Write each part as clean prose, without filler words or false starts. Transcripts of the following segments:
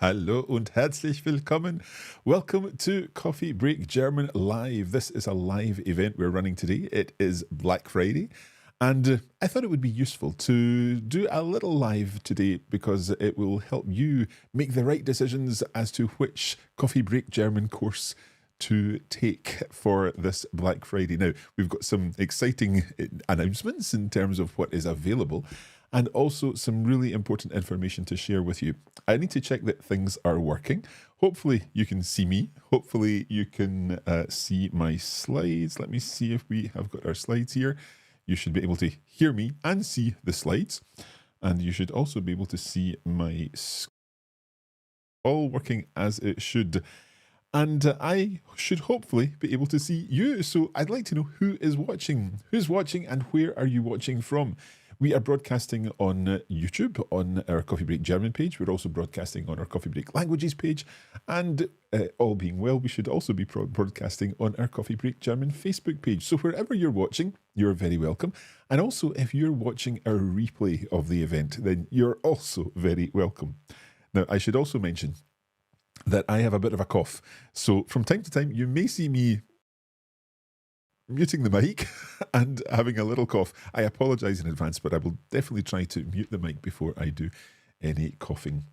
Hallo und herzlich willkommen. Welcome to Coffee Break German Live. This is a live event we're running today. It is Black Friday. And I thought it would be useful to do a little live today because it will help you make the right decisions as to which Coffee Break German course to take for this Black Friday. Now, we've got some exciting announcements in terms of what is available and also some really important information to share with you. I need to check that things are working. Hopefully you can see me. Hopefully you can see my slides. Let me see if we have got our slides here. You should be able to hear me and see the slides. And you should also be able to see my all working as it should. And I should hopefully be able to see you. So I'd like to know who is watching. Who's watching and where are you watching from? We are broadcasting on YouTube on our Coffee Break German page. We're also broadcasting on our Coffee Break Languages page. And all being well, we should also be broadcasting on our Coffee Break German Facebook page. So wherever you're watching, you're very welcome. And also, if you're watching our replay of the event, then you're also very welcome. Now, I should also mention that I have a bit of a cough. So from time to time, you may see me muting the mic and having a little cough. I apologize in advance, but I will definitely try to mute the mic before I do any coughing.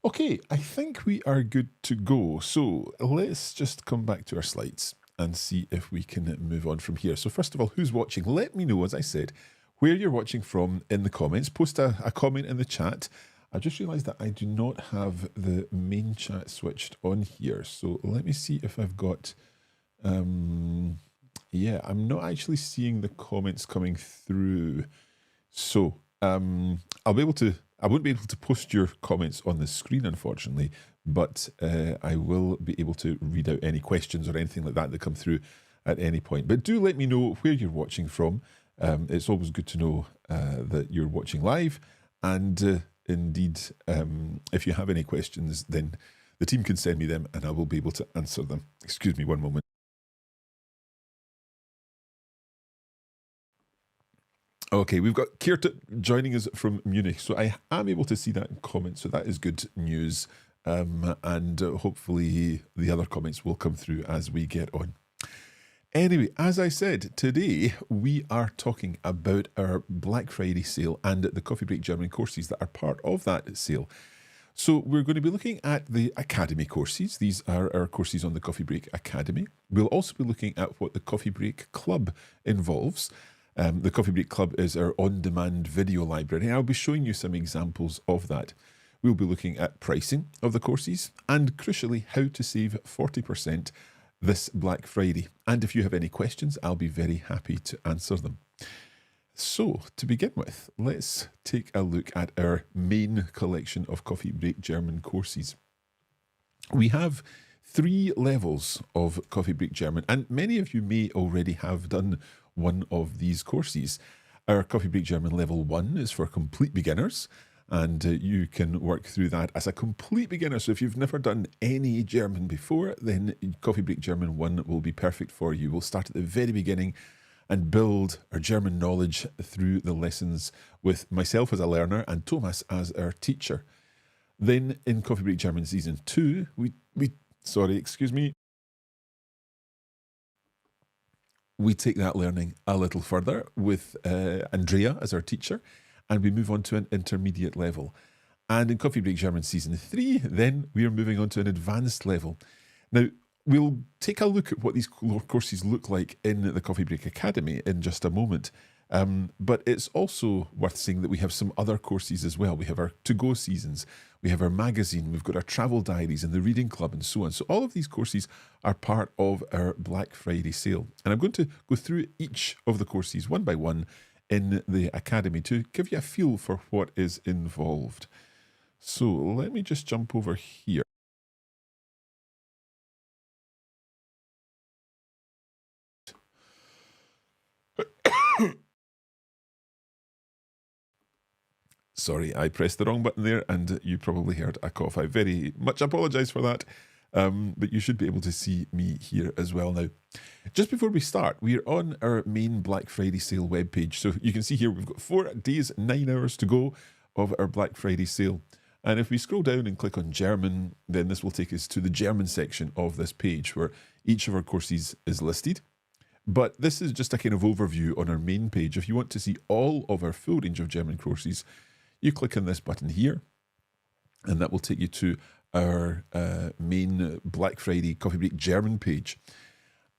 Okay, I think we are good to go. So let's just come back to our slides and see if we can move on from here. So first of all, who's watching? Let me know, as I said, where you're watching from in the comments. Post a comment in the chat. I just realized that I do not have the main chat switched on here. So let me see if I've got... yeah, I'm not actually seeing the comments coming through. So I won't be able to post your comments on the screen, unfortunately, but I will be able to read out any questions or anything like that that come through at any point. But do let me know where you're watching from. It's always good to know that you're watching live. And indeed, if you have any questions, then the team can send me them and I will be able to answer them. Excuse me one moment. Okay, we've got Kirta joining us from Munich, so I am able to see that in comments, so that is good news. And hopefully the other comments will come through as we get on. Anyway, as I said, today we are talking about our Black Friday sale and the Coffee Break German courses that are part of that sale. So we're going to be looking at the Academy courses. These are our courses on the Coffee Break Academy. We'll also be looking at what the Coffee Break Club involves. The Coffee Break Club is our on-demand video library. I'll be showing you some examples of that. We'll be looking at pricing of the courses and, crucially, how to save 40% this Black Friday. And if you have any questions, I'll be very happy to answer them. So, to begin with, let's take a look at our main collection of Coffee Break German courses. We have 3 levels of Coffee Break German, and many of you may already have done one of these courses. Our Coffee Break German Level 1 is for complete beginners, and you can work through that as a complete beginner. So if you've never done any German before, then Coffee Break German 1 will be perfect for you. We'll start at the very beginning and build our German knowledge through the lessons with myself as a learner and Thomas as our teacher. Then in Coffee Break German Season 2, we take that learning a little further with Andrea as our teacher, and we move on to an intermediate level. And in Coffee Break German Season 3, then we are moving on to an advanced level. Now, we'll take a look at what these courses look like in the Coffee Break Academy in just a moment. But it's also worth saying that we have some other courses as well. We have our to-go seasons, we have our magazine, we've got our travel diaries and the reading club and so on. So all of these courses are part of our Black Friday sale. And I'm going to go through each of the courses one by one in the Academy to give you a feel for what is involved. So let me just jump over here. Sorry, I pressed the wrong button there and you probably heard a cough. I very much apologise for that, but you should be able to see me here as well now. Just before we start, we're on our main Black Friday sale webpage. So you can see here we've got 4 days, 9 hours to go of our Black Friday sale. And if we scroll down and click on German, then this will take us to the German section of this page where each of our courses is listed. But this is just a kind of overview on our main page. If you want to see all of our full range of German courses, you click on this button here, and that will take you to our main Black Friday Coffee Break German page.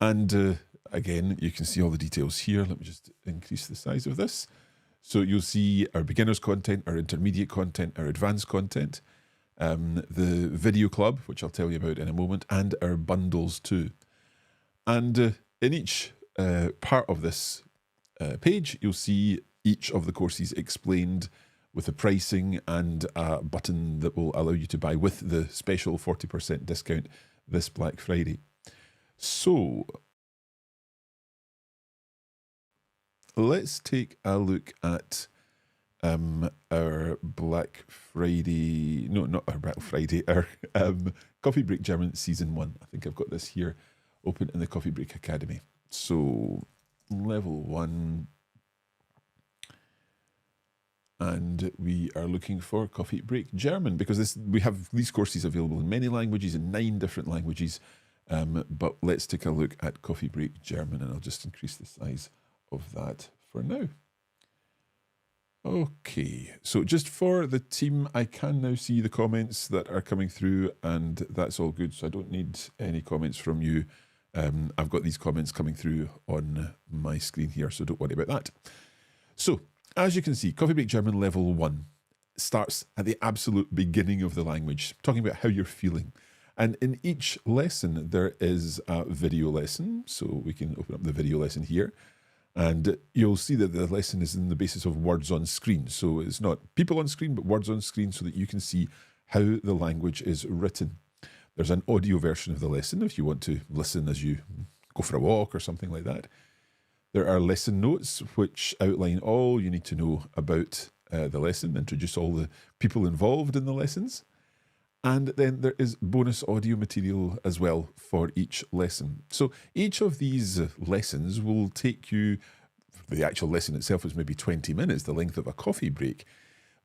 And again, you can see all the details here. Let me just increase the size of this. So you'll see our beginners content, our intermediate content, our advanced content, the video club, which I'll tell you about in a moment, and our bundles too. And in each part of this page, you'll see each of the courses explained with the pricing and a button that will allow you to buy with the special 40% discount this Black Friday. So let's take a look at our Black Friday, no, not our Black Friday, our Coffee Break German Season 1. I think I've got this here open in the Coffee Break Academy. So level 1. And we are looking for Coffee Break German because we have these courses available in many languages, in 9 different languages. But let's take a look at Coffee Break German, and I'll just increase the size of that for now. Okay, so just for the team, I can now see the comments that are coming through, and that's all good. So I don't need any comments from you. I've got these comments coming through on my screen here, so don't worry about that. So, as you can see, Coffee Break German Level 1 starts at the absolute beginning of the language, talking about how you're feeling. And in each lesson, there is a video lesson. So we can open up the video lesson here. And you'll see that the lesson is in the basis of words on screen. So it's not people on screen, but words on screen so that you can see how the language is written. There's an audio version of the lesson if you want to listen as you go for a walk or something like that. There are lesson notes which outline all you need to know about the lesson, introduce all the people involved in the lessons. And then there is bonus audio material as well for each lesson. So each of these lessons will take you, the actual lesson itself is maybe 20 minutes, the length of a coffee break.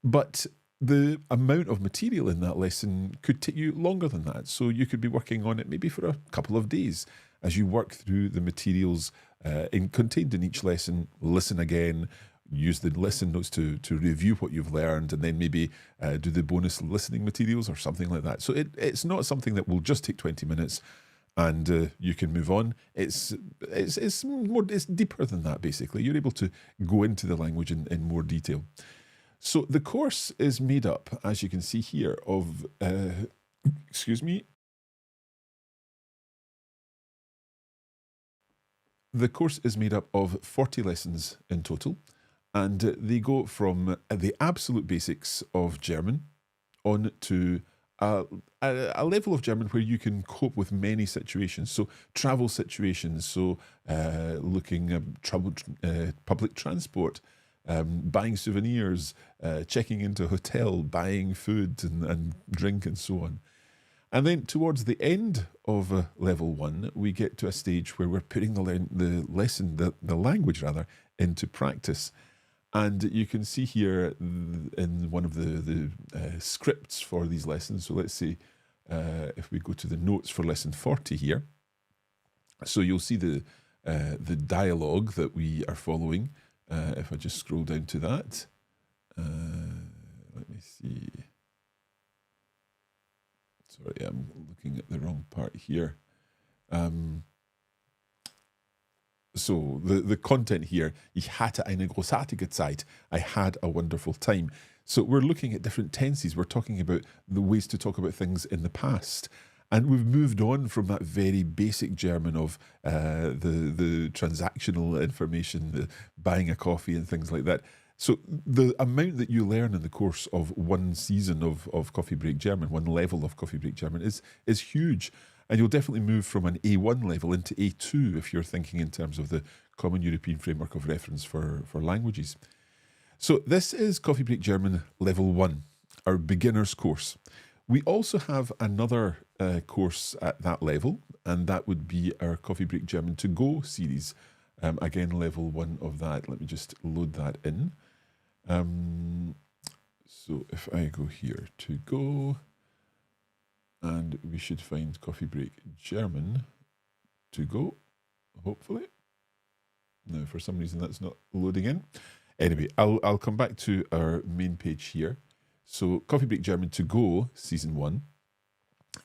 But the amount of material in that lesson could take you longer than that. So you could be working on it maybe for a couple of days as you work through the materials contained in each lesson, listen again, use the lesson notes to review what you've learned, and then maybe do the bonus listening materials or something like that. So it's not something that will just take 20 minutes and you can move on. It's deeper than that, basically. You're able to go into the language in more detail. So the course is made up, as you can see here, of, The course is made up of 40 lessons in total, and they go from the absolute basics of German on to a level of German where you can cope with many situations. So travel situations, so looking at public transport, buying souvenirs, checking into a hotel, buying food and drink and so on. And then towards the end of level 1, we get to a stage where we're putting the language into practice. And you can see here in one of the scripts for these lessons. So let's say if we go to the notes for lesson 40 here. So you'll see the dialogue that we are following. If I just scroll down to that. Let me see. Sorry, I'm looking at the wrong part here. So the content here, ich hatte eine großartige Zeit. I had a wonderful time. So we're looking at different tenses. We're talking about the ways to talk about things in the past. And we've moved on from that very basic German of the transactional information, the buying a coffee and things like that. So the amount that you learn in the course of one season of Coffee Break German, one level of Coffee Break German is huge. And you'll definitely move from an A1 level into A2 if you're thinking in terms of the Common European Framework of Reference for languages. So this is Coffee Break German Level 1, our beginner's course. We also have another course at that level, and that would be our Coffee Break German To Go series. Again, level 1 of that. Let me just load that in. So if I go here to go, and we should find Coffee Break German to go, hopefully. Now, for some reason, that's not loading in. Anyway, I'll come back to our main page here. So Coffee Break German to go, Season 1,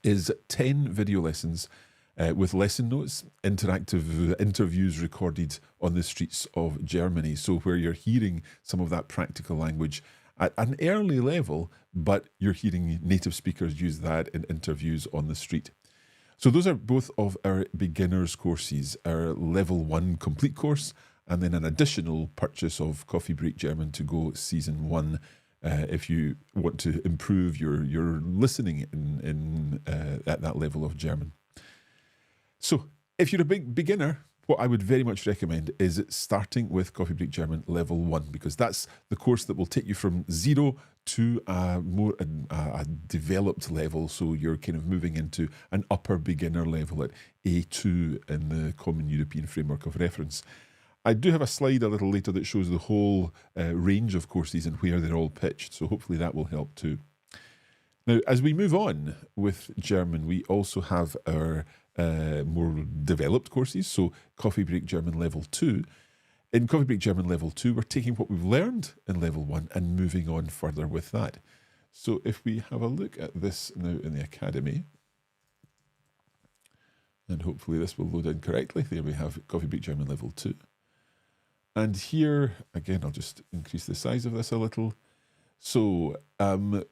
is 10 video lessons with lesson notes, interactive interviews recorded on the streets of Germany. So where you're hearing some of that practical language at an early level, but you're hearing native speakers use that in interviews on the street. So those are both of our beginners courses, our level 1 complete course, and then an additional purchase of Coffee Break German to go Season 1 if you want to improve your listening at that level of German. So if you're a big beginner, what I would very much recommend is starting with Coffee Break German Level 1, because that's the course that will take you from 0 to a developed level. So you're kind of moving into an upper beginner level at A2 in the Common European Framework of Reference. I do have a slide a little later that shows the whole range of courses and where they're all pitched, so hopefully that will help too. Now, as we move on with German, we also have our more developed courses, so Coffee Break German Level 2. In Coffee Break German Level 2, we're taking what we've learned in Level 1 and moving on further with that. So if we have a look at this now in the Academy, and hopefully this will load in correctly. There we have Coffee Break German Level 2. And here, again, I'll just increase the size of this a little. So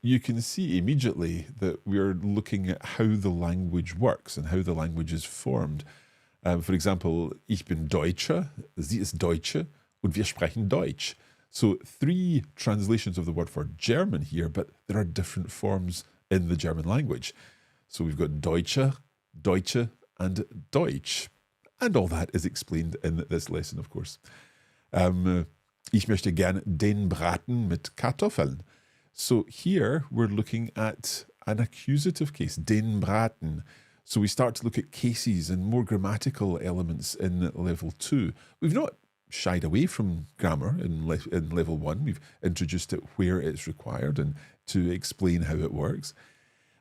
you can see immediately that we're looking at how the language works and how the language is formed. For example, ich bin Deutscher, sie ist Deutsche, und wir sprechen Deutsch. So 3 translations of the word for German here, but there are different forms in the German language. So we've got Deutsche, Deutsche, and Deutsch. And all that is explained in this lesson, of course. Ich möchte gern den Braten mit Kartoffeln. So here we're looking at an accusative case, den Braten. So we start to look at cases and more grammatical elements in Level 2. We've not shied away from grammar in Level 1. We've introduced it where it's required and to explain how it works.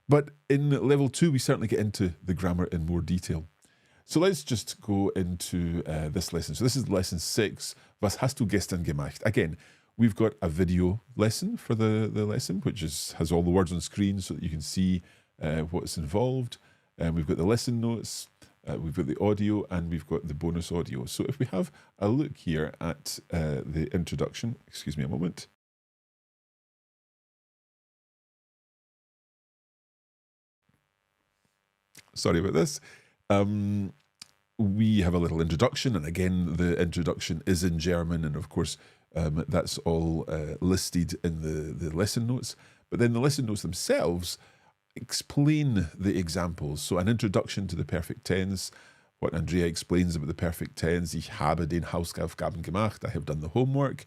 But in Level 2, we certainly get into the grammar in more detail. So let's just go into this lesson. So this is lesson 6. Was hast du gestern gemacht? Again, we've got a video lesson for the lesson, which has all the words on screen so that you can see what's involved. And we've got the lesson notes, we've got the audio, and we've got the bonus audio. So if we have a look here at the introduction, excuse me a moment. Sorry about this. We have a little introduction, and again, the introduction is in German, and of course, that's all listed in the lesson notes. But then the lesson notes themselves explain the examples. So an introduction to the perfect tense, what Andrea explains about the perfect tense. Ich habe den Hausaufgaben gemacht. I have done the homework.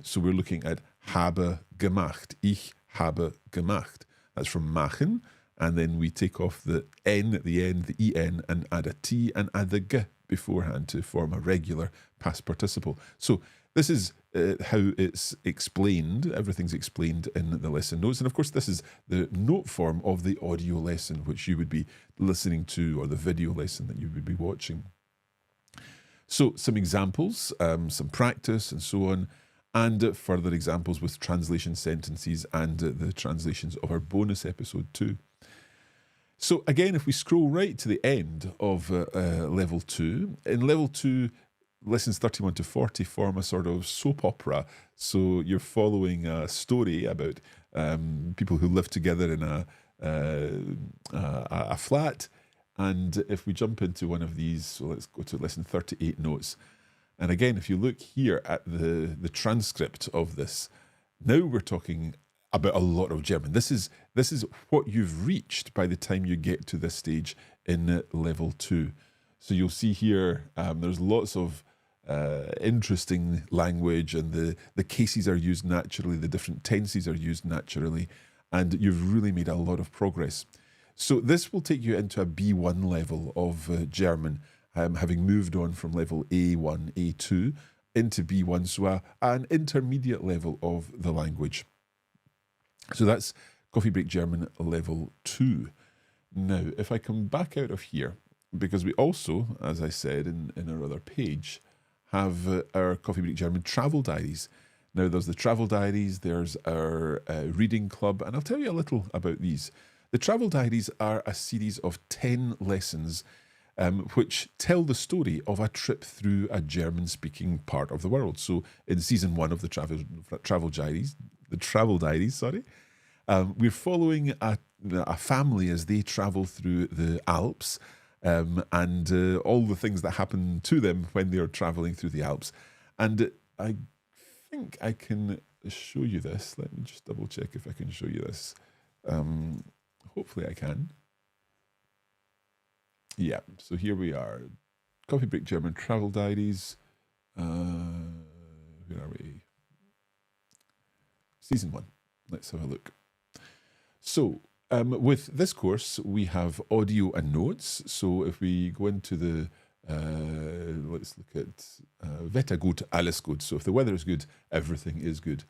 So we're looking at habe gemacht. Ich habe gemacht. That's from machen. And then we take off the N at the end, the EN, and add a T and add the G beforehand to form a regular past participle. So this is how it's explained. Everything's explained in the lesson notes. And of course, this is the note form of the audio lesson, which you would be listening to, or the video lesson that you would be watching. So some examples, some practice and so on, and further examples with translation sentences and the translations of our bonus episode too. So again, if we scroll right to the end of Level 2, in Level 2, lessons 31 to 40 form a sort of soap opera. So you're following a story about people who live together in a flat. And if we jump into one of these, so let's go to lesson 38 notes. And again, if you look here at the transcript of this, now we're talking about a lot of German. This is what you've reached by the time you get to this stage in Level 2. So you'll see here there's lots of interesting language, and the cases are used naturally, the different tenses are used naturally, and you've really made a lot of progress. So this will take you into a B1 level of German, having moved on from level A1, A2 into B1, so an intermediate level of the language. So that's Coffee Break German Level 2. Now, if I come back out of here, because we also, as I said in our other page, have our Coffee Break German travel diaries. Now, there's the travel diaries, there's our reading club, and I'll tell you a little about these. The travel diaries are a series of 10 lessons which tell the story of a trip through a German-speaking part of the world. So, in season 1 of the travel diaries, we're following a family as they travel through the Alps and all the things that happen to them when they're traveling through the Alps. And I think I can show you this. Let me just double check if I can show you this. Hopefully I can. Yeah, so here we are. Coffee Break German Travel Diaries. Where are we? Season 1. Let's have a look. So, with this course, we have audio and notes. So if we go into the, let's look at Wetter gut, alles gut. So if the weather is good, everything is good.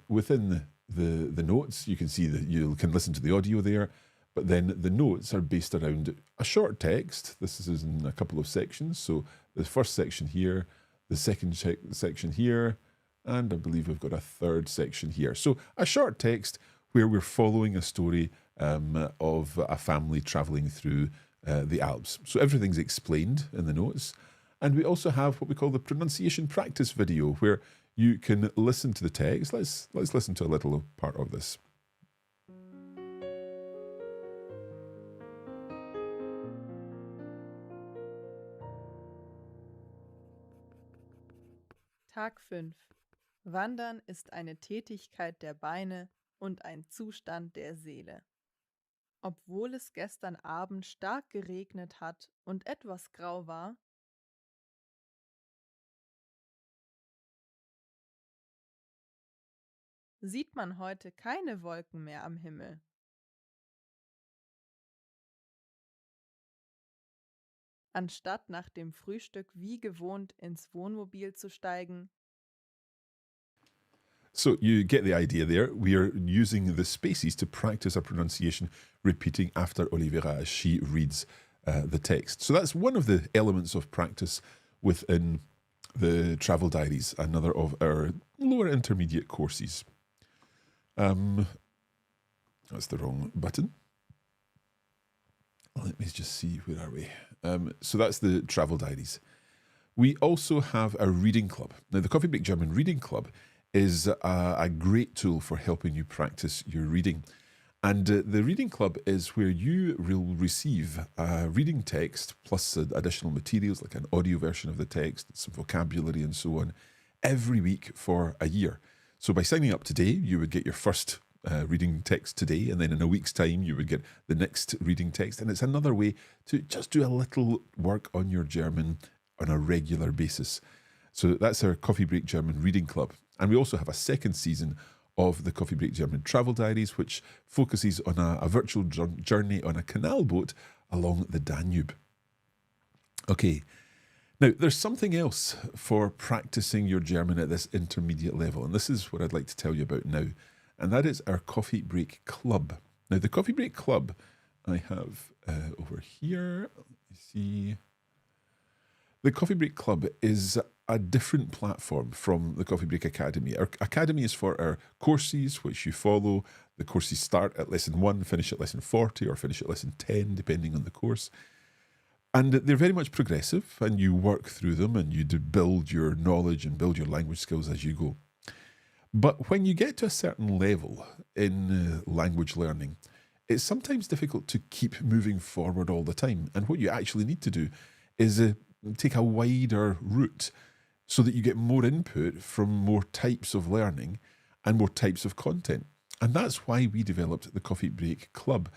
Within the notes, you can see that you can listen to the audio there, but then the notes are based around a short text. This is in a couple of sections. So the first section here, the second section here, and I believe we've got a third section here. So a short text where we're following a story of a family traveling through the Alps. So everything's explained in the notes. And we also have what we call the pronunciation practice video, where you can listen to the text. Let's listen to a little part of this. Tag 5. Wandern ist eine Tätigkeit der Beine und ein Zustand der Seele. Obwohl es gestern Abend stark geregnet hat und etwas grau war, sieht man heute keine Wolken mehr am Himmel. Anstatt nach dem Frühstück wie gewohnt ins Wohnmobil zu steigen, So you get the idea there. We are using the spaces to practice our pronunciation, repeating after Olivera as she reads the text. So that's one of the elements of practice within the travel diaries, another of our lower intermediate courses. That's the wrong button. Let me just see, where are we? So that's the travel diaries. We also have a reading club. Now, the Coffee Break German Reading Club is a great tool for helping you practice your reading. And the reading club is where you will receive a reading text plus additional materials like an audio version of the text, some vocabulary and so on, every week for a year. So by signing up today, you would get your first reading text today, and then in a week's time, you would get the next reading text. And it's another way to just do a little work on your German on a regular basis. So that's our Coffee Break German Reading Club. And we also have a second season of the Coffee Break German Travel Diaries, which focuses on a virtual journey on a canal boat along the Danube. Okay, now there's something else for practicing your German at this intermediate level, and this is what I'd like to tell you about now, and that is our Coffee Break Club. Now, the Coffee Break Club I have over here. Let me see. The Coffee Break Club is a different platform from the Coffee Break Academy. Our Academy is for our courses, which you follow. The courses start at lesson 1, finish at lesson 40, or finish at lesson 10, depending on the course. And they're very much progressive, and you work through them, and you do build your knowledge and build your language skills as you go. But when you get to a certain level in language learning, it's sometimes difficult to keep moving forward all the time. And what you actually need to do is take a wider route so that you get more input from more types of learning and more types of content. And that's why we developed the Coffee Break Club.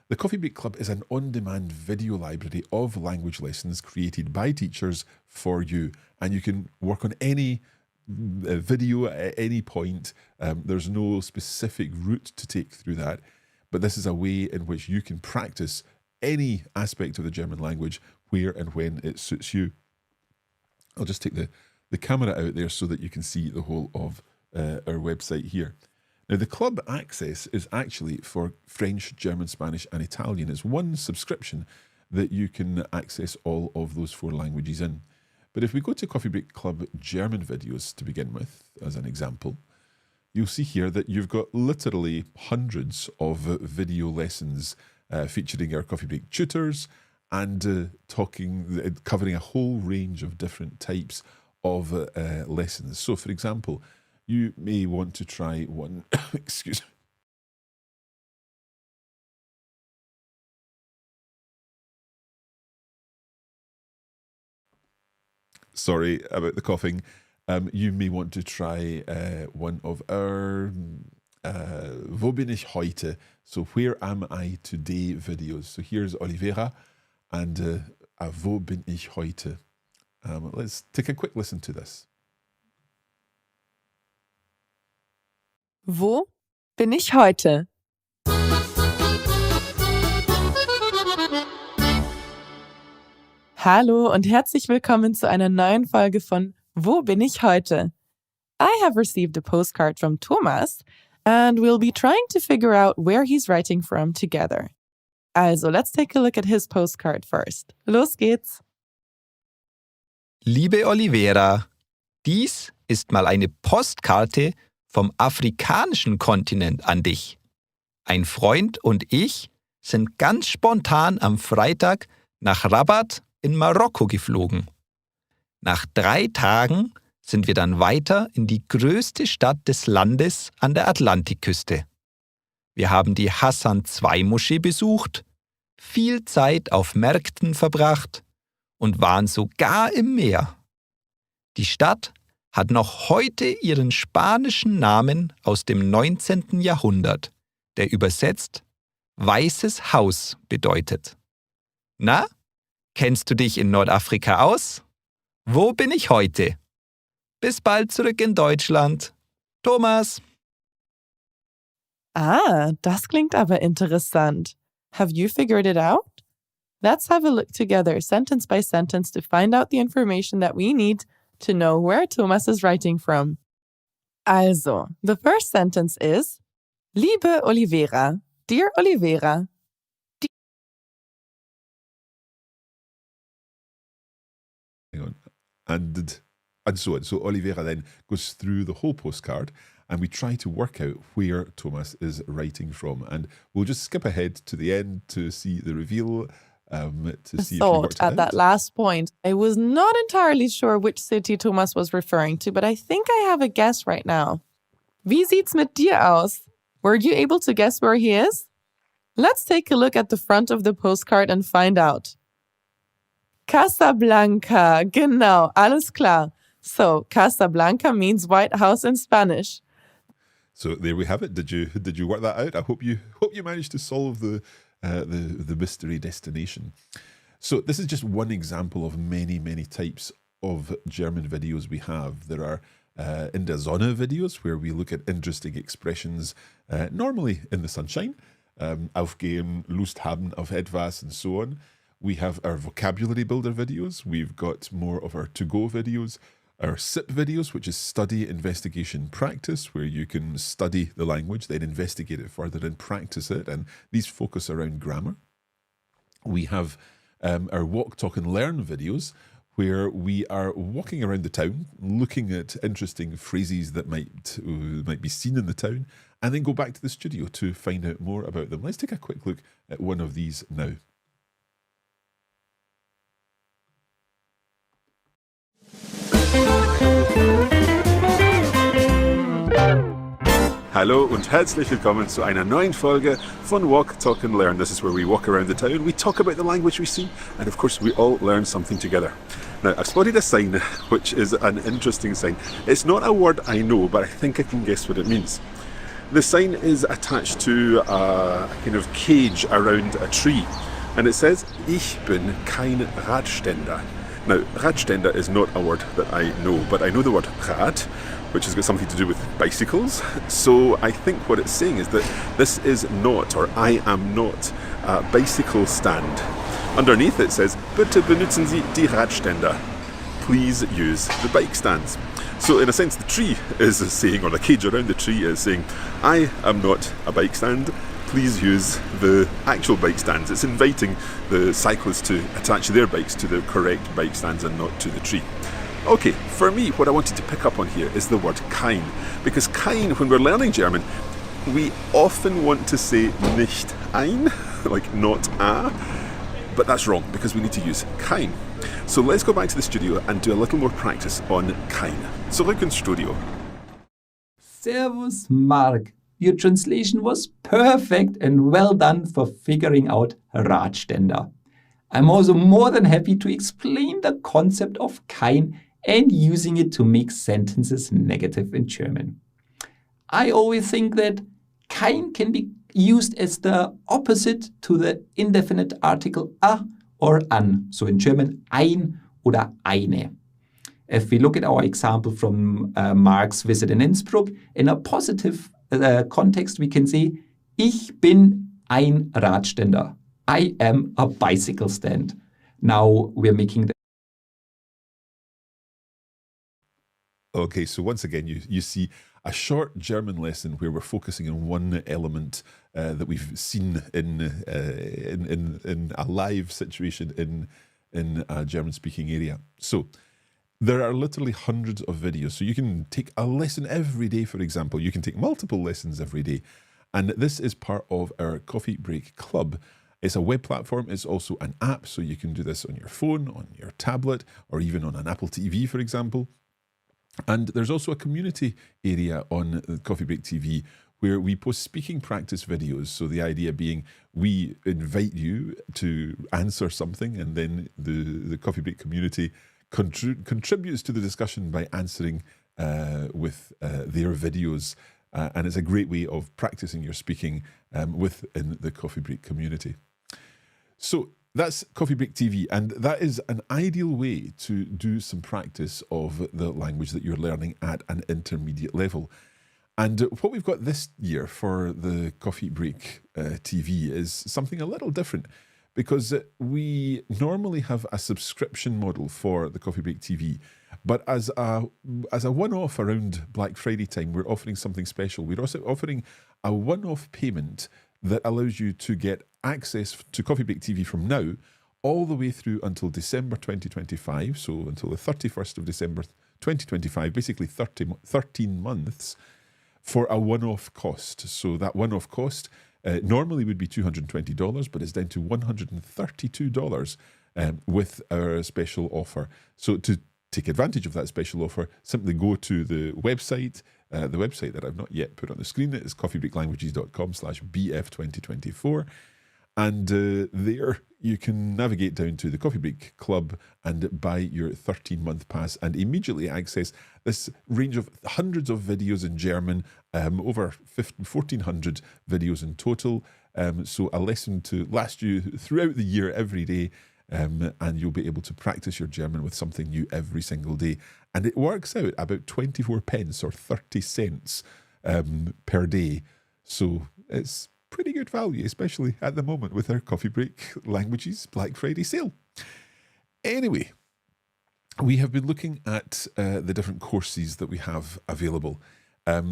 The Coffee Break Club is an on-demand video library of language lessons created by teachers for you. And you can work on any video at any point. There's no specific route to take through that. But this is a way in which you can practice any aspect of the German language where and when it suits you. I'll just take the camera out there so that you can see the whole of our website here. Now, the club access is actually for French, German, Spanish, and Italian. It's one subscription that you can access all of those 4 languages in. But if we go to Coffee Break Club German videos to begin with, as an example, you'll see here that you've got literally hundreds of video lessons featuring our Coffee Break tutors and covering a whole range of different types of lessons. So, for example, you may want to try one, excuse me. Sorry about the coughing. You may want to try one of our Wo bin ich heute? So, where am I today videos. So, here's Oliveira and Wo bin ich heute? Let's take a quick listen to this. Wo bin ich heute? Hallo und herzlich willkommen zu einer neuen Folge von Wo bin ich heute? I have received a postcard from Thomas and we'll be trying to figure out where he's writing from together. Also, let's take a look at his postcard first. Los geht's! Liebe Oliveira, dies ist mal eine Postkarte vom afrikanischen Kontinent an dich. Ein Freund und ich sind ganz spontan am Freitag nach Rabat in Marokko geflogen. Nach 3 Tagen sind wir dann weiter in die größte Stadt des Landes an der Atlantikküste. Wir haben die Hassan-II-Moschee besucht, viel Zeit auf Märkten verbracht und waren sogar im Meer. Die Stadt hat noch heute ihren spanischen Namen aus dem 19. Jahrhundert, der übersetzt Weißes Haus bedeutet. Na, kennst du dich in Nordafrika aus? Wo bin ich heute? Bis bald zurück in Deutschland. Thomas. Ah, das klingt aber interessant. Have you figured it out? Let's have a look together, sentence by sentence, to find out the information that we need to know where Thomas is writing from. Also, the first sentence is, Liebe Oliveira, dear Oliveira. Hang on. And so on. So Oliveira then goes through the whole postcard and we try to work out where Thomas is writing from. And we'll just skip ahead to the end to see the reveal, to see if you worked it At out. that last point, I was not entirely sure which city Thomas was referring to, but I think I have a guess right now. Wie sieht's mit dir aus? Were you able to guess where he is? Let's take a look at the front of the postcard and find out. Casablanca, genau, alles klar. So, Casablanca means White House in Spanish. So there we have it. Did you work that out? I hope you managed to solve the mystery destination. So this is just one example of many types of German videos we have. There are in der Sonne videos where we look at interesting expressions, normally in the sunshine, aufgehen, Lust haben auf etwas, and so on. We have our vocabulary builder videos. We've got more of our to-go videos, our SIP videos, which is study, investigation, practice, where you can study the language, then investigate it further and practice it. And these focus around grammar. We have our walk, talk and learn videos, where we are walking around the town, looking at interesting phrases that might be seen in the town, and then go back to the studio to find out more about them. Let's take a quick look at one of these now. Hallo und herzlich willkommen zu einer neuen Folge von Walk, Talk and Learn. This is where we walk around the town, we talk about the language we see, and of course we all learn something together. Now, I've spotted a sign, which is an interesting sign. It's not a word I know, but I think I can guess what it means. The sign is attached to a kind of cage around a tree, and it says, Ich bin kein Radständer. Now, Radständer is not a word that I know, but I know the word Rad, which has got something to do with bicycles. So I think what it's saying is that this is not, or I am not, a bicycle stand. Underneath it says, Bitte benutzen Sie die Radständer. Please use the bike stands. So in a sense, the tree is saying, or the cage around the tree is saying, I am not a bike stand, please use the actual bike stands. It's inviting the cyclists to attach their bikes to the correct bike stands and not to the tree. Okay, for me, what I wanted to pick up on here is the word kein. Because kein, when we're learning German, we often want to say nicht ein, like not a, but that's wrong because we need to use kein. So let's go back to the studio and do a little more practice on kein. Zurück ins Studio. Servus, Mark. Your translation was perfect and well done for figuring out Radständer. I'm also more than happy to explain the concept of kein and using it to make sentences negative in German. I always think that kein can be used as the opposite to the indefinite article a or an, so in German ein oder eine. If we look at our example from Mark's visit in Innsbruck, in a positive context we can say, ich bin ein Radständer. I am a bicycle stand. Now we're making the Okay, so once again, you see a short German lesson where we're focusing on one element that we've seen in a live situation in a German-speaking area. So there are literally hundreds of videos. So you can take a lesson every day, for example. You can take multiple lessons every day. And this is part of our Coffee Break Club. It's a web platform. It's also an app. So you can do this on your phone, on your tablet, or even on an Apple TV, for example. And there's also a community area on Coffee Break TV where we post speaking practice videos. So the idea being we invite you to answer something, and then the Coffee Break community contributes to the discussion by answering with their videos. And it's a great way of practicing your speaking within the Coffee Break community. So that's Coffee Break TV, and that is an ideal way to do some practice of the language that you're learning at an intermediate level. And what we've got this year for the Coffee Break TV is something a little different, because we normally have a subscription model for the Coffee Break TV. But as a one-off around Black Friday time, we're offering something special. We're also offering a one-off payment that allows you to get access to Coffee Break TV from now all the way through until December 2025, so until the 31st of December 2025, basically 13 months, for a one-off cost. So that one-off cost normally would be $220, but it's down to $132 with our special offer. So to take advantage of that special offer, simply go to the website that I've not yet put on the screen. It is coffeebreaklanguages.com/BF2024. And there you can navigate down to the Coffee Break Club and buy your 13-month pass and immediately access this range of hundreds of videos in German, over 1,400 videos in total. So a lesson to last you throughout the year every day. And you'll be able to practice your German with something new every single day. And it works out about 24 pence or 30 cents per day. So it's pretty good value, especially at the moment with our Coffee Break Languages Black Friday sale. Anyway, we have been looking at the different courses that we have available.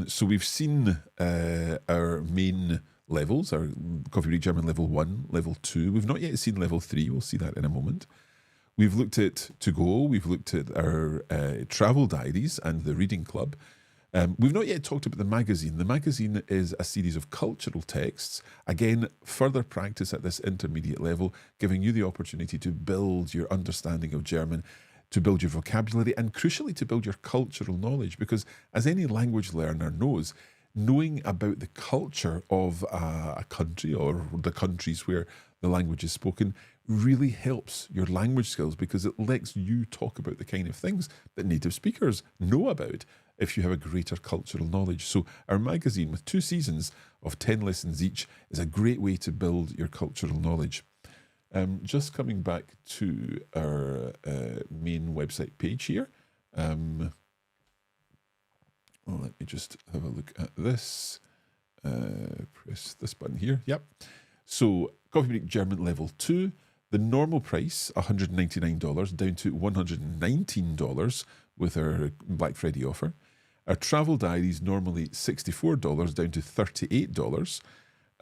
So we've seen our main levels, our Coffee Break German level 1, level 2. We've not yet seen level 3. We'll see that in a moment. We've looked at To Go. We've looked at our travel diaries and the reading club. We've not yet talked about the magazine. The magazine is a series of cultural texts. Again, further practice at this intermediate level, giving you the opportunity to build your understanding of German, to build your vocabulary, and crucially to build your cultural knowledge. Because as any language learner knows, knowing about the culture of a country or the countries where the language is spoken really helps your language skills, because it lets you talk about the kind of things that native speakers know about if you have a greater cultural knowledge. So our magazine, with 2 seasons of 10 lessons each, is a great way to build your cultural knowledge. Just coming back to our main website page here. Well, let me just have a look at this. Press this button here. Yep. So Coffee Break German level 2. The normal price, $199, down to $119 with our Black Friday offer. Our travel diaries, normally $64, down to $38.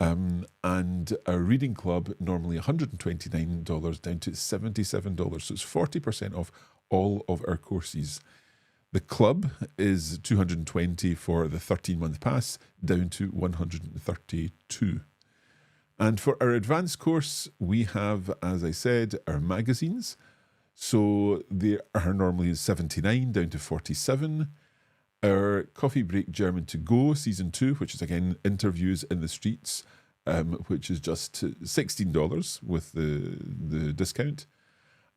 And our reading club, normally $129, down to $77. So it's 40% off all of our courses. The club is $220 for the 13-month pass, down to $132. And for our advanced course, we have, as I said, our magazines. So they are normally $79 down to $47. Our Coffee Break German to Go Season 2, which is again interviews in the streets, which is just $16 with the discount.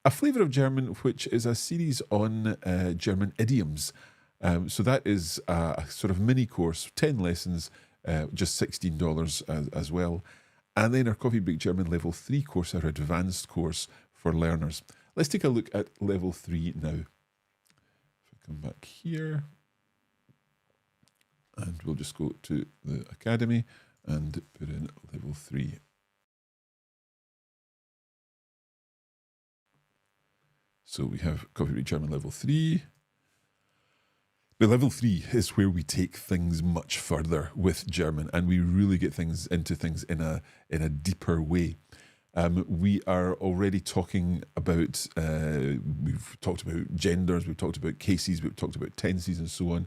A Flavour of German, which is a series on German idioms. So that is a sort of mini course, 10 lessons, just $16 as well. And then our Coffee Break German Level 3 course, our advanced course for learners. Let's take a look at Level 3 now. If I come back here, and we'll just go to the Academy and put in Level 3. So we have Coffee Break German Level 3. The Level 3 is where we take things much further with German, and we really get things into things in a deeper way. We are already talking about, we've talked about genders, we've talked about cases, we've talked about tenses and so on.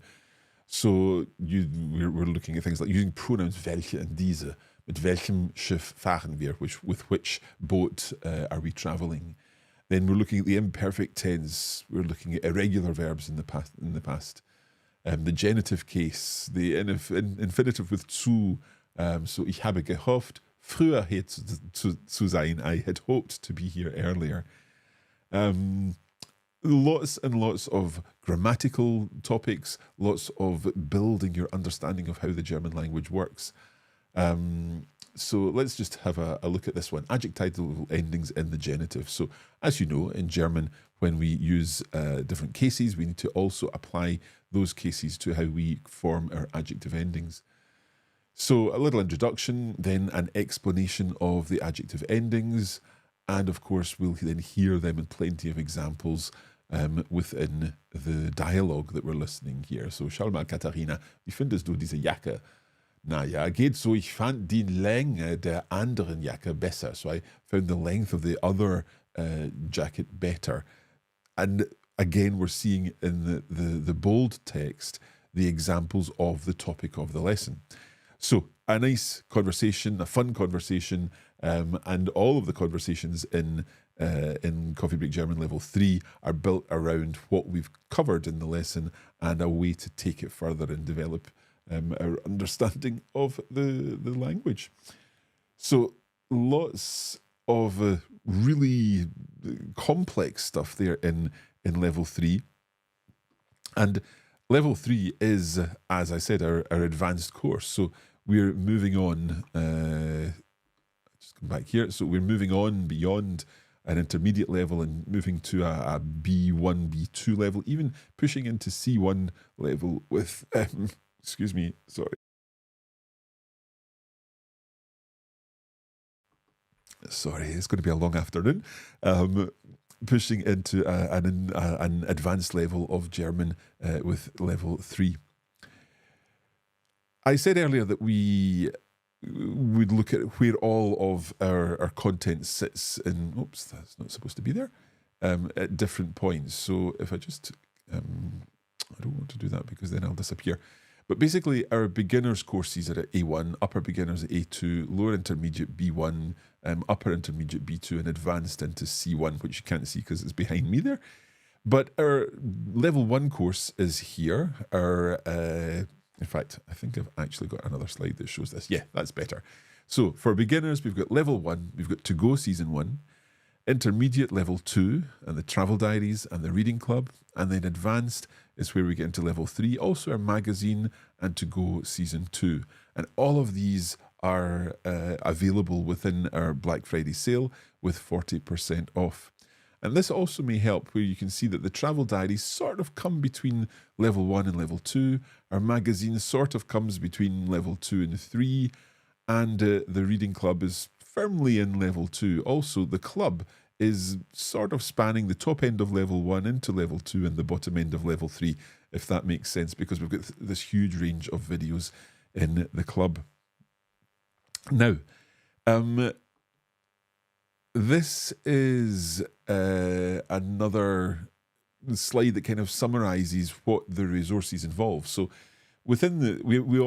So we're looking at things like using pronouns welche and diese. Mit welchem Schiff fahren wir? With which boat are we traveling? Then we're looking at the imperfect tense. We're looking at irregular verbs in the past. The genitive case, the infinitive with zu. So ich habe gehofft, früher hier zu sein. I had hoped to be here earlier. Lots and lots of grammatical topics, lots of building your understanding of how the German language works. So let's just have a look at this one. Adjectival endings in the genitive. So as you know, in German, when we use different cases, we need to also apply those cases to how we form our adjective endings. So a little introduction, then an explanation of the adjective endings, and of course we'll then hear them in plenty of examples within the dialogue that we're listening here. So schau mal, Katharina, wie findest du diese Jacke? Naja, geht so. Ich fand die Länge der anderen Jacke besser. So I found the length of the other jacket better. And again, we're seeing in the bold text the examples of the topic of the lesson. So a nice conversation, a fun conversation, and all of the conversations in Coffee Break German Level 3 are built around what we've covered in the lesson and a way to take it further and develop our understanding of the language. So lots of really complex stuff there in Level 3. And Level 3 is, as I said, our advanced course. So we're moving on, just come back here. So we're moving on beyond an intermediate level and moving to a B1, B2 level, even pushing into C1 level with, excuse me, sorry. Sorry, it's going to be a long afternoon. Pushing into an advanced level of German with Level 3. I said earlier that we would look at where all of our content sits in, oops, that's not supposed to be there, at different points. So if I just, I don't want to do that because then I'll disappear. But basically our beginners courses are at A1, upper beginners at A2, lower intermediate B1, upper intermediate B2, and advanced into C1, which you can't see because it's behind me there. But our Level 1 course is here. Our, in fact, I think I've actually got another slide that shows this. Yeah, that's better. So for beginners, we've got Level 1, we've got To Go Season 1, intermediate Level 2, and the travel diaries and the reading club, and then advanced is where we get into Level 3, also our magazine and To Go Season 2. And all of these are available within our Black Friday sale with 40% off. And this also may help where you can see that the travel diaries sort of come between Level 1 and Level 2. Our magazine sort of comes between Level 2 and 3. And the reading club is firmly in level 2. Also, the club is sort of spanning the top end of level 1 into level 2 and the bottom end of level 3, if that makes sense, because we've got this huge range of videos in the club. Now, this is another slide that kind of summarizes what the resources involve. So within the, we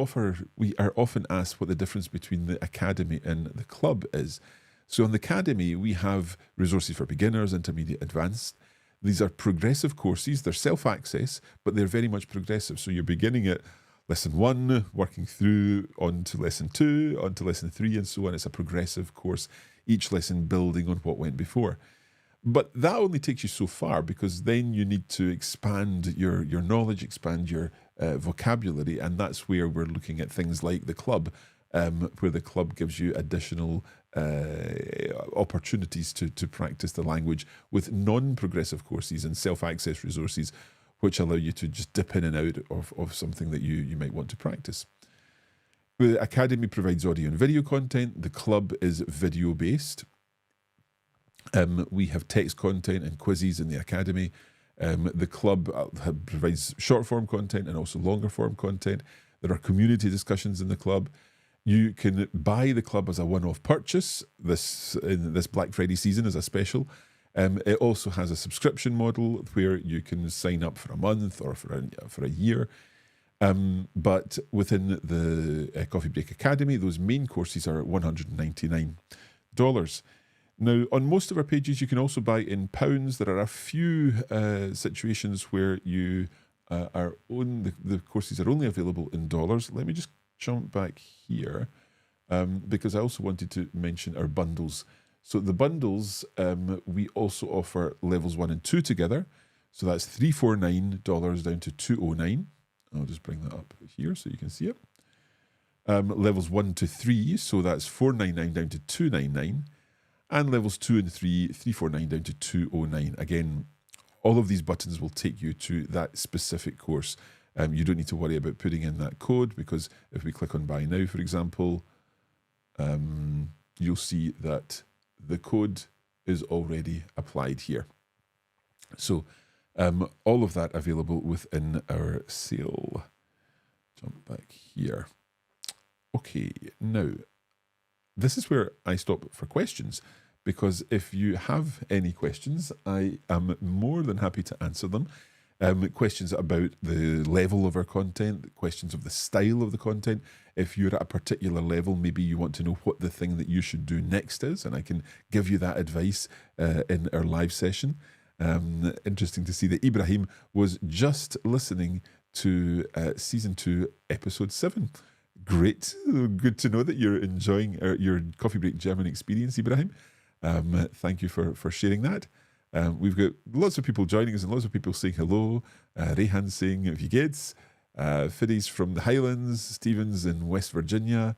are often asked what the difference between the academy and the club is. So on the academy, we have resources for beginners, intermediate, advanced. These are progressive courses. They're self-access, but they're very much progressive. So you're beginning at lesson 1, working through on to lesson 2, on to lesson 3, and so on. It's a progressive course, each lesson building on what went before. But that only takes you so far, because then you need to expand your knowledge, expand your vocabulary, and that's where we're looking at things like the club, where the club gives you additional opportunities to practice the language with non-progressive courses and self-access resources, which allow you to just dip in and out of something that you might want to practice. The Academy provides audio and video content. The club is video-based. We have text content and quizzes in the Academy. The club provides short-form content and also longer-form content. There are community discussions in the club. You can buy the club as a one-off purchase in this Black Friday season as a special. It also has a subscription model where you can sign up for a month or for a year. But within the Coffee Break Academy, those main courses are $199. Now, on most of our pages, you can also buy in pounds. There are a few situations where you the courses are only available in dollars. Let me just jump back here because I also wanted to mention our bundles. So the bundles, we also offer levels 1 and 2 together. So that's $349 down to $209. I'll just bring that up here so you can see it. Levels 1 to 3, so that's $499 down to $299. And levels 2 and 3, $349 down to $209. Again, all of these buttons will take you to that specific course. You don't need to worry about putting in that code, because if we click on Buy Now, for example, you'll see that the code is already applied here. So all of that available within our sale. Jump back here. Okay, now this is where I stop for questions, because if you have any questions, I am more than happy to answer them. Questions about the level of our content, questions of the style of the content. If you're at a particular level, maybe you want to know what the thing that you should do next is, and I can give you that advice in our live session. Interesting to see that Ibrahim was just listening to season 2, episode 7. Great. Good to know that you're enjoying your Coffee Break German experience, Ibrahim. Thank you for sharing that. We've got lots of people joining us and lots of people saying hello. Rehan saying wie geht's? Fiddy's from the Highlands. Stevens in West Virginia.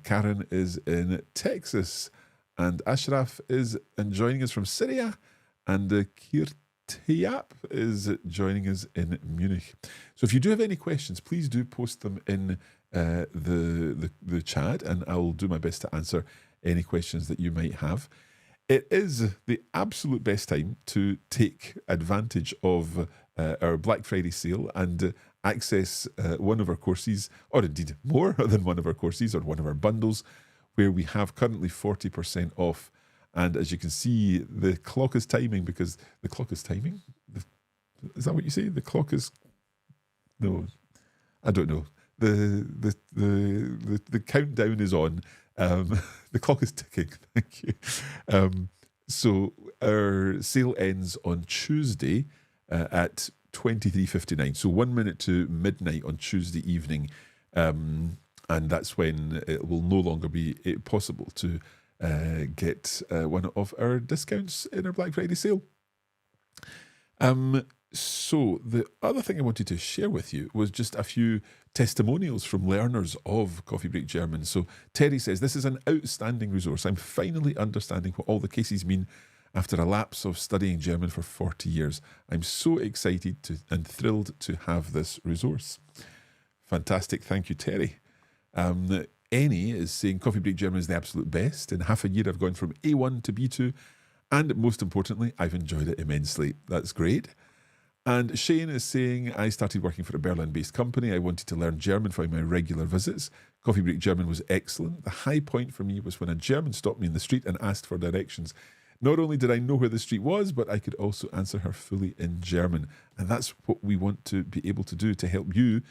Karen is in Texas. And Ashraf is joining us from Syria. And Kirtiap is joining us in Munich. So if you do have any questions, please do post them in the chat, and I will do my best to answer any questions that you might have. It is the absolute best time to take advantage of our Black Friday sale and access one of our courses, or indeed more than one of our courses, or one of our bundles, where we have currently 40% off. And as you can see, the clock is timing, because the clock is timing. Is that what you say? The clock is... No, I don't know. The countdown is on. The clock is ticking. Thank you. So our sale ends on Tuesday at 23:59. So 1 minute to midnight on Tuesday evening, and that's when it will no longer be possible to get one of our discounts in our Black Friday sale. So the other thing I wanted to share with you was just a few testimonials from learners of Coffee Break German. So Terry says, this is an outstanding resource. I'm finally understanding what all the cases mean after a lapse of studying German for 40 years. I'm so excited and thrilled to have this resource. Fantastic. Thank you, Terry. Annie is saying Coffee Break German is the absolute best. In half a year, I've gone from A1 to B2. And most importantly, I've enjoyed it immensely. That's great. And Shane is saying, I started working for a Berlin-based company. I wanted to learn German for my regular visits. Coffee Break German was excellent. The high point for me was when a German stopped me in the street and asked for directions. Not only did I know where the street was, but I could also answer her fully in German. And that's what we want to be able to do to help you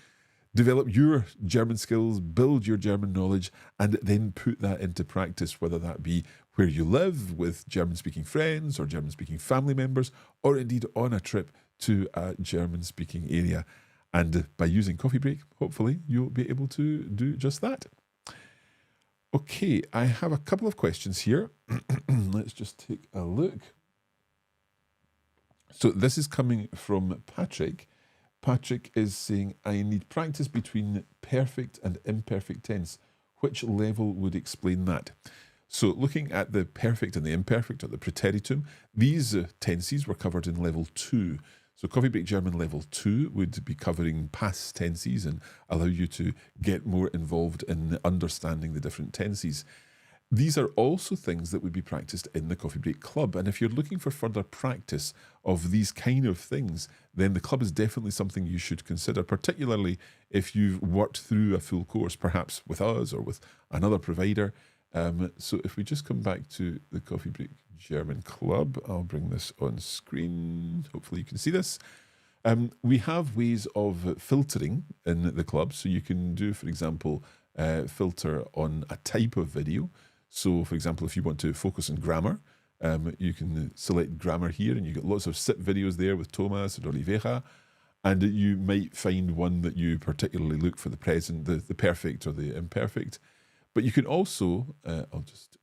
develop your German skills, build your German knowledge, and then put that into practice, whether that be where you live with German-speaking friends or German-speaking family members, or indeed on a trip to a German-speaking area. And by using Coffee Break, hopefully you'll be able to do just that. Okay, I have a couple of questions here. Let's just take a look. So this is coming from Patrick. Patrick is saying, I need practice between perfect and imperfect tense. Which level would explain that? So looking at the perfect and the imperfect, or the preteritum, these tenses were covered in level 2. So Coffee Break German level 2 would be covering past tenses and allow you to get more involved in understanding the different tenses. These are also things that would be practiced in the Coffee Break Club. And if you're looking for further practice of these kind of things, then the club is definitely something you should consider, particularly if you've worked through a full course, perhaps with us or with another provider. So if we just come back to the Coffee Break German Club, I'll bring this on screen. Hopefully you can see this. We have ways of filtering in the club. So you can do, for example, filter on a type of video. So, for example, if you want to focus on grammar, you can select grammar here, and you get lots of SIP videos there with Thomas and Oliveira. And you might find one that you particularly look for the present, the perfect or the imperfect. But you can also, I'll just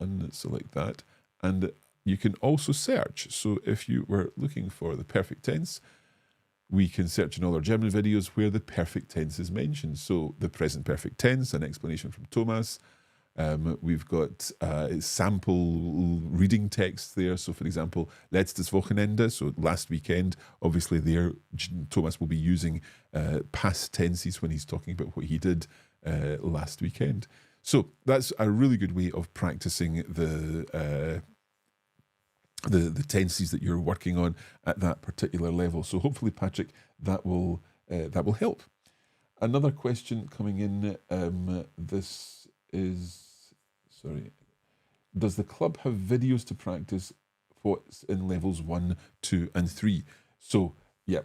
unselect that, and you can also search. So if you were looking for the perfect tense, we can search in all our German videos where the perfect tense is mentioned. So the present perfect tense, an explanation from Thomas. We've got sample reading text there. So for example, letztes Wochenende, so last weekend, obviously there Thomas will be using past tenses when he's talking about what he did last weekend. So that's a really good way of practicing the tenses that you're working on at that particular level. So hopefully, Patrick, that will help. Another question coming in. This is, sorry. Does the club have videos to practice what's in levels 1, 2, and 3? So, yeah,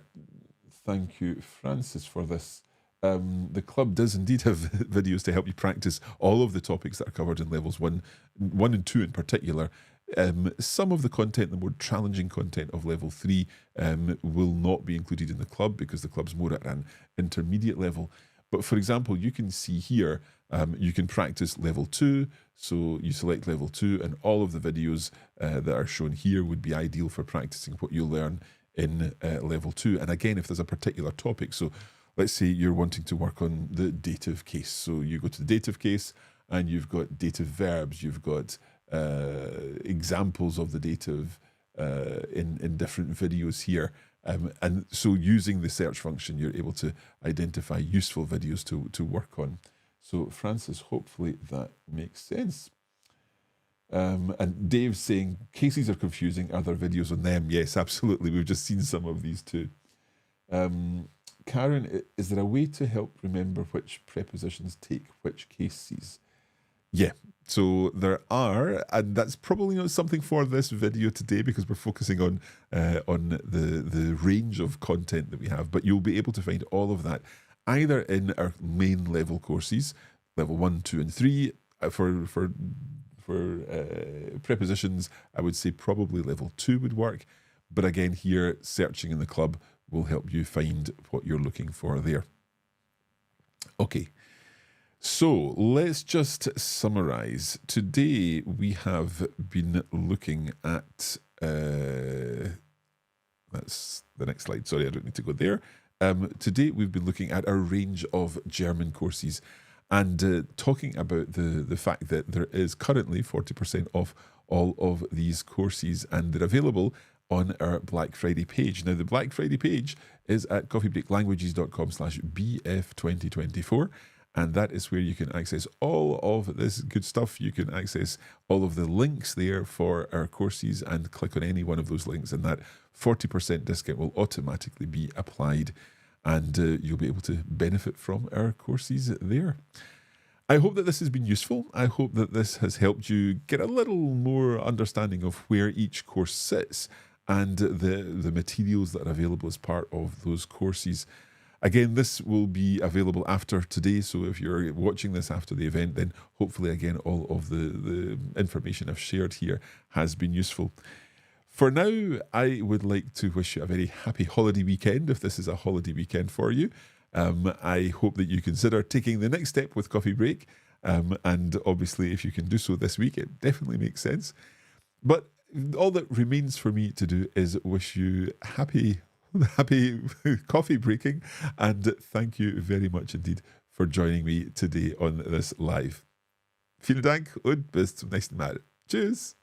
thank you, Francis, for this. The club does indeed have videos to help you practice all of the topics that are covered in levels 1 and 2 in particular. Some of the content, the more challenging content of level 3, will not be included in the club because the club's more at an intermediate level. But for example, you can see here, you can practice level 2. So you select level 2, and all of the videos that are shown here would be ideal for practicing what you'll learn in level 2. And again, if there's a particular topic, so let's say you're wanting to work on the dative case. So you go to the dative case and you've got dative verbs, you've got examples of the dative in different videos here. And so using the search function, you're able to identify useful videos to work on. So Francis, hopefully that makes sense. And Dave's saying, cases are confusing. Are there videos on them? Yes, absolutely. We've just seen some of these too. Karen, is there a way to help remember which prepositions take which cases? Yeah, so there are, and that's probably not something for this video today because we're focusing on the range of content that we have, but you'll be able to find all of that either in our main level courses, level 1, 2, and 3. For prepositions, I would say probably level 2 would work, but again here, searching in the club will help you find what you're looking for there. Okay. So let's just summarize. Today we have been looking at, that's the next slide. Sorry, I don't need to go there. Today we've been looking at a range of German courses and talking about the fact that there is currently 40% off all of these courses and they're available on our Black Friday page. Now the Black Friday page is at coffeebreaklanguages.com/BF2024. And that is where you can access all of this good stuff. You can access all of the links there for our courses and click on any one of those links, and that 40% discount will automatically be applied, and you'll be able to benefit from our courses there. I hope that this has been useful. I hope that this has helped you get a little more understanding of where each course sits and the materials that are available as part of those courses. Again, this will be available after today, so if you're watching this after the event, then hopefully, again, all of the information I've shared here has been useful. For now, I would like to wish you a very happy holiday weekend, if this is a holiday weekend for you. I hope that you consider taking the next step with Coffee Break, and obviously, if you can do so this week, it definitely makes sense. But all that remains for me to do is wish you happy coffee breaking, and thank you very much indeed for joining me today on this live. Vielen Dank und bis zum nächsten Mal. Tschüss.